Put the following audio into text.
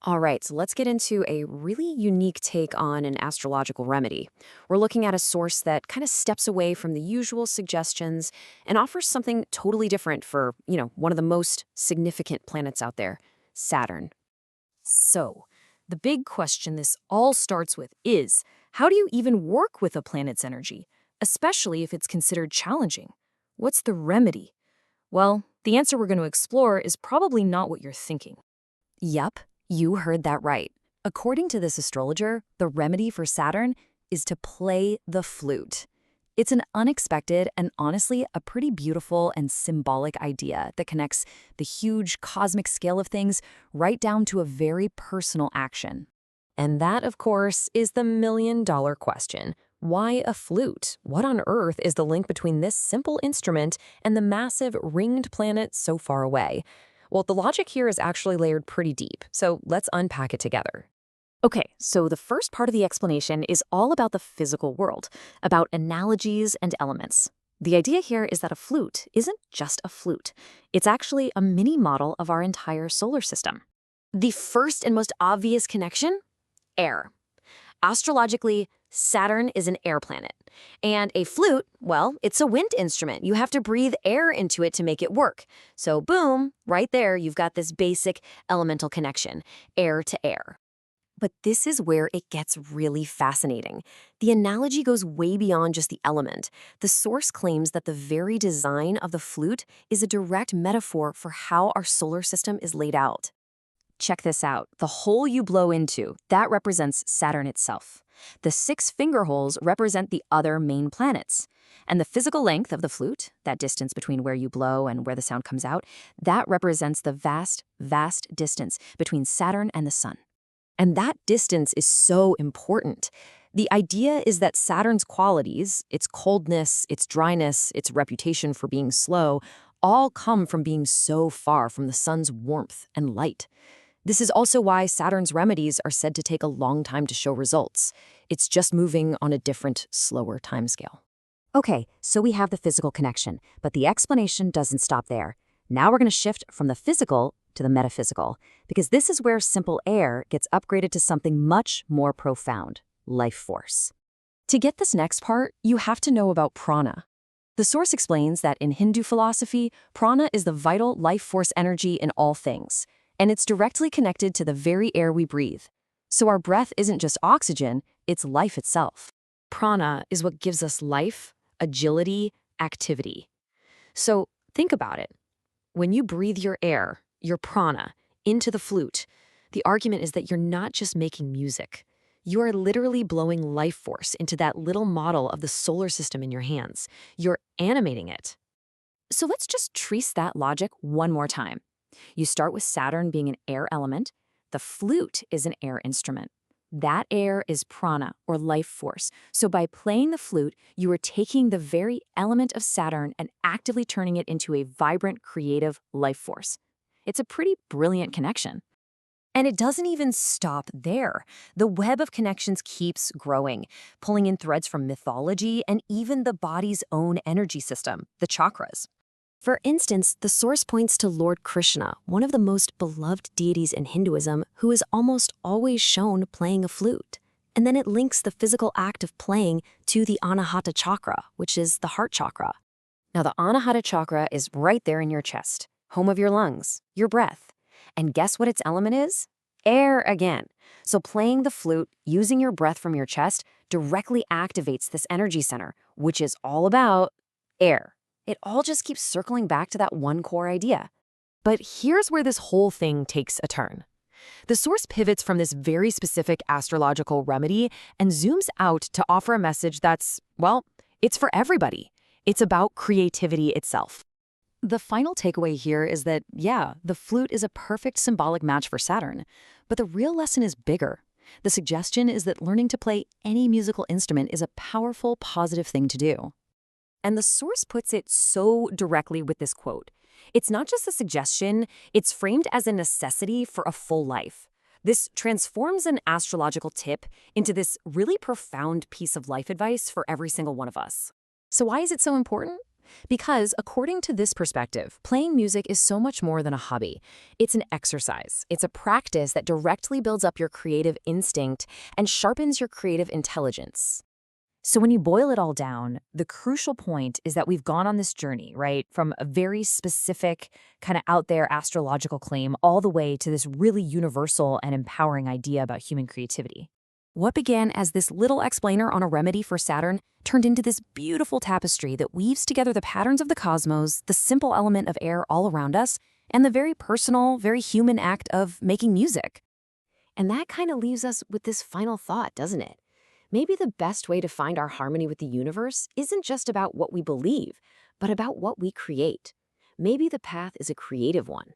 All right, so let's get into a really unique take on an astrological remedy. We're looking at a source that kind of steps away from the usual suggestions and offers something totally different for, one of the most significant planets out there, Saturn. So, the big question this all starts with is how do you even work with a planet's energy, especially if it's considered challenging? What's the remedy? Well, the answer we're going to explore is probably not what you're thinking. Yup, you heard that right. According to this astrologer, the remedy for Saturn is to play the flute. It's an unexpected and honestly a pretty beautiful and symbolic idea that connects the huge cosmic scale of things right down to a very personal action. And that, of course, is the million-dollar question. Why a flute? What on earth is the link between this simple instrument and the massive ringed planet so far away? Well, the logic here is actually layered pretty deep, so let's unpack it together. Okay, so the first part of the explanation is all about the physical world, about analogies and elements. The idea here is that a flute isn't just a flute. It's actually a mini model of our entire solar system. The first and most obvious connection? Air. Astrologically, Saturn is an air planet. And a flute, well, it's a wind instrument. You have to breathe air into it to make it work. So boom, right there, you've got this basic elemental connection, air to air. But this is where it gets really fascinating. The analogy goes way beyond just the element. The source claims that the very design of the flute is a direct metaphor for how our solar system is laid out. Check this out. The hole you blow into, that represents Saturn itself. The 6 finger holes represent the other main planets. And the physical length of the flute, that distance between where you blow and where the sound comes out, that represents the vast, vast distance between Saturn and the Sun. And that distance is so important. The idea is that Saturn's qualities, its coldness, its dryness, its reputation for being slow, all come from being so far from the Sun's warmth and light. This is also why Saturn's remedies are said to take a long time to show results. It's just moving on a different, slower timescale. Okay, so we have the physical connection, but the explanation doesn't stop there. Now we're going to shift from the physical to the metaphysical, because this is where simple air gets upgraded to something much more profound, life force. To get this next part, you have to know about prana. The source explains that in Hindu philosophy, prana is the vital life force energy in all things, and it's directly connected to the very air we breathe. So our breath isn't just oxygen, it's life itself. Prana is what gives us life, agility, activity. So think about it. When you breathe your air, your prana, into the flute, the argument is that you're not just making music. You are literally blowing life force into that little model of the solar system in your hands. You're animating it. So let's just trace that logic one more time. You start with Saturn being an air element. The flute is an air instrument. That air is prana, or life force. So by playing the flute, you are taking the very element of Saturn and actively turning it into a vibrant, creative life force. It's a pretty brilliant connection. And it doesn't even stop there. The web of connections keeps growing, pulling in threads from mythology and even the body's own energy system, the chakras. For instance, the source points to Lord Krishna, one of the most beloved deities in Hinduism, who is almost always shown playing a flute. And then it links the physical act of playing to the Anahata chakra, which is the heart chakra. Now, the Anahata chakra is right there in your chest, home of your lungs, your breath. And guess what its element is? Air again. So playing the flute, using your breath from your chest, directly activates this energy center, which is all about air. It all just keeps circling back to that one core idea. But here's where this whole thing takes a turn. The source pivots from this very specific astrological remedy and zooms out to offer a message that's, well, it's for everybody. It's about creativity itself. The final takeaway here is that, yeah, the flute is a perfect symbolic match for Saturn, but the real lesson is bigger. The suggestion is that learning to play any musical instrument is a powerful, positive thing to do. And the source puts it so directly with this quote. It's not just a suggestion, it's framed as a necessity for a full life. This transforms an astrological tip into this really profound piece of life advice for every single one of us. So why is it so important? Because, according to this perspective, playing music is so much more than a hobby. It's an exercise. It's a practice that directly builds up your creative instinct and sharpens your creative intelligence. So when you boil it all down, the crucial point is that we've gone on this journey, right? From a very specific, kind of out there astrological claim all the way to this really universal and empowering idea about human creativity. What began as this little explainer on a remedy for Saturn turned into this beautiful tapestry that weaves together the patterns of the cosmos, the simple element of air all around us, and the very personal, very human act of making music. And that kind of leaves us with this final thought, doesn't it? Maybe the best way to find our harmony with the universe isn't just about what we believe, but about what we create. Maybe the path is a creative one.